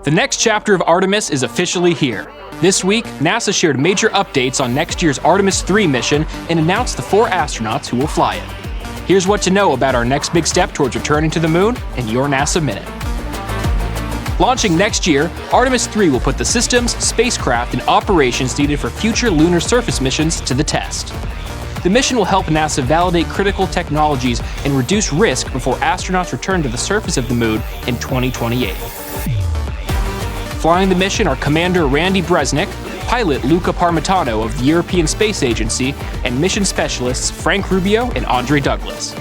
The next chapter of Artemis is officially here. This week, NASA shared major updates on next year's Artemis III mission and announced the 4 astronauts who will fly it. Here's what to know about our next big step towards returning to the moon in your NASA Minute. Launching next year, Artemis III will put the systems, spacecraft, and operations needed for future lunar surface missions to the test. The mission will help NASA validate critical technologies and reduce risk before astronauts return to the surface of the moon in 2028. Flying the mission are Commander Randy Bresnik, pilot Luca Parmitano of the European Space Agency, and mission specialists Frank Rubio and Andre Douglas.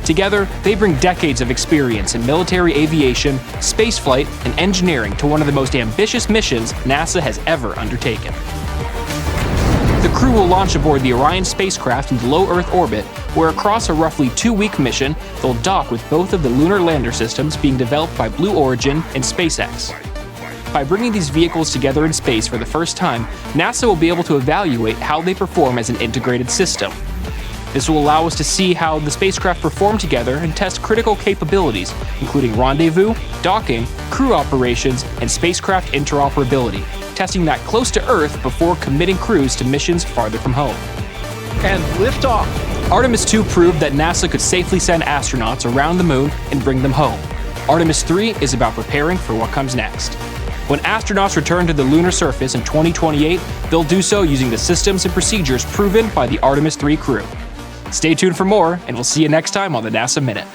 Together, they bring decades of experience in military aviation, spaceflight, and engineering to one of the most ambitious missions NASA has ever undertaken. The crew will launch aboard the Orion spacecraft into low Earth orbit, where across a roughly 2-week mission, they'll dock with both of the lunar lander systems being developed by Blue Origin and SpaceX. By bringing these vehicles together in space for the first time, NASA will be able to evaluate how they perform as an integrated system. This will allow us to see how the spacecraft perform together and test critical capabilities, including rendezvous, docking, crew operations, and spacecraft interoperability, testing that close to Earth before committing crews to missions farther from home. And liftoff! Artemis II proved that NASA could safely send astronauts around the moon and bring them home. Artemis III is about preparing for what comes next. When astronauts return to the lunar surface in 2028, they'll do so using the systems and procedures proven by the Artemis III crew. Stay tuned for more, and we'll see you next time on the NASA Minute.